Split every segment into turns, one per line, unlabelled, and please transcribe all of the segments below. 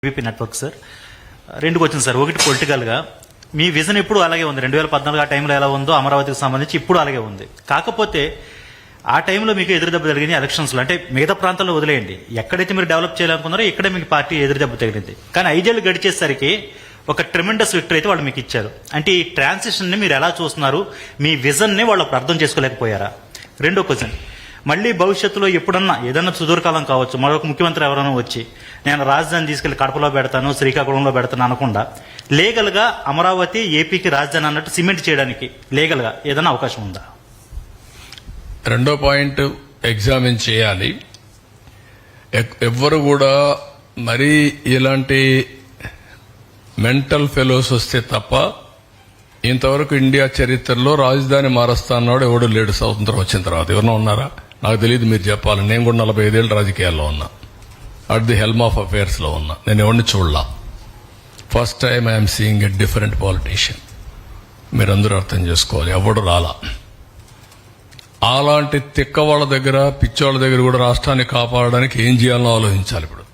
ABP network sir. రెండు question sir. ఒకటి పొలిటికల్గా మీ విజన్ ఇప్పుడు అలాగే ఉంది, 2014 ఆ టైంలో ఎలా ఉందో అమరావతికి సంబంధించి ఇప్పుడు అలాగే ఉంది. కాకపోతే ఆ టైంలో మీకు ఎదురుదెబ్బ తగిలింది ఎలక్షన్స్లో. అంటే మిగతా ప్రాంతాల్లో వదిలేయండి, ఎక్కడైతే మీరు డెవలప్ చేయాలనుకున్నారో ఇక్కడే మీకు పార్టీ ఎదురుదెబ్బ తగిలింది. కానీ 5 ఏళ్ళు గడిచేసరికి ఒక ట్రెమెండస్ విక్టరీ అయితే వాళ్ళు మీకు ఇచ్చారు. అంటే ఈ ట్రాన్సిషన్ని మీరు ఎలా చూస్తున్నారు? మీ విజన్ని వాళ్ళు అర్థం చేసుకోలేకపోయారా? రెండో క్వశ్చన్, మళ్ళీ భవిష్యత్తులో ఎప్పుడన్నా ఏదన్నా సుదూరకాలం కావచ్చు, మరొక ముఖ్యమంత్రి ఎవరైనా వచ్చి నేను రాజధాని తీసుకెళ్లి కడపలో పెడతాను, శ్రీకాకుళంలో పెడతాను అనకుండా లీగల్గా అమరావతి ఏపీకి రాజధాని అన్నట్టు సిమెంట్ చేయడానికి లీగల్గా ఏదైనా అవకాశం ఉందా?
రెండో పాయింట్ ఎగ్జామిన్ చేయాలి. ఎవ్వరు కూడా మరీ ఇలాంటి మెంటల్ ఫెలోస్ వస్తే తప్ప ఇంతవరకు ఇండియా చరిత్రలో రాజధాని మారుస్తా అన్నాడు ఎవడు లేడు. స్వతంత్రం వచ్చిన తర్వాత ఎవరన్నా ఉన్నారా? నాకు తెలియదు, మీరు చెప్పాలి. నేను కూడా 45 ఏళ్ళు రాజకీయాల్లో ఉన్నా, at the helm of affairs లో ఉన్నా. నేను ఎవరిని చూడలా. First time I'm seeing a different politician. మీరందరూ అర్థం చేసుకోవాలి, ఎవడు రాలా. అలాంటి తిక్క వాళ్ళ దగ్గర, పిచ్చోళ్ళ దగ్గర కూడా రాష్ట్రాన్ని కాపాడడానికి ఏం చేయాలో ఆలోచించాలి ఇప్పుడు.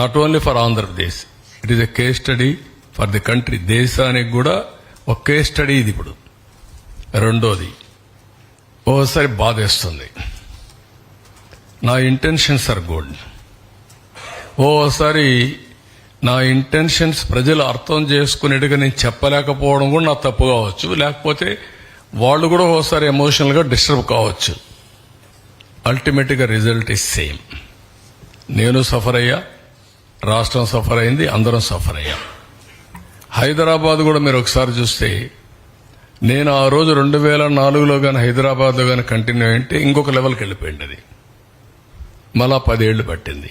Not only for Andhra Pradesh, it is a case study for the country. దేశానికి కూడా ఒక కేస్ స్టడీ ఇది ఇప్పుడు. రెండోది, ఓసారి బాధేస్తుంది. నా ఇంటెన్షన్స్ ఆర్ గుడ్. ఓసారి నా ఇంటెన్షన్స్ ప్రజలు అర్థం చేసుకునేట్టుగా నేను చెప్పలేకపోవడం కూడా నా తప్పు కావచ్చు. లేకపోతే వాళ్ళు కూడా ఓసారి ఎమోషనల్ గా డిస్టర్బ్ కావచ్చు. అల్టిమేట్ గా రిజల్ట్ ఈజ్ సేమ్. నేను సఫర్ అయ్యా, రాష్ట్రం సఫర్ అయింది, అందరం సఫర్ అయ్యా. హైదరాబాద్ కూడా మీరు ఒకసారి చూస్తే, నేను ఆ రోజు 2004లో కానీ హైదరాబాద్లో కానీ కంటిన్యూ అయింటే ఇంకొక లెవెల్కి వెళ్ళిపోయింది. అది మళ్ళా 10 ఏళ్లు పట్టింది.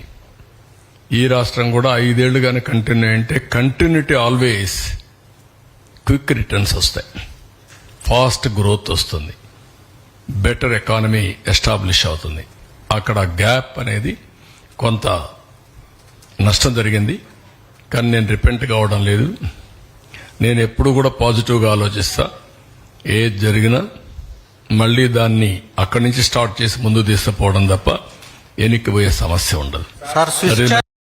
ఈ రాష్ట్రం కూడా 5 ఏళ్లు కానీ కంటిన్యూ అయింటే కంటిన్యూటీ ఆల్వేస్ క్విక్ రిటర్న్స్ వస్తాయి, ఫాస్ట్ గ్రోత్ వస్తుంది, బెటర్ ఎకానమీ ఎస్టాబ్లిష్ అవుతుంది. అక్కడ గ్యాప్ అనేది కొంత నష్టం జరిగింది, కానీ నేను రిపెంట్ కావడం లేదు. నేను ఎప్పుడు కూడా పాజిటివ్గా ఆలోచిస్తా. ఏది జరిగినా మళ్ళీ దాన్ని అక్కడి నుంచి స్టార్ట్ చేసి ముందు తీసుకుపోవడం తప్ప వెనక్కి పోయే సమస్య ఉండదు.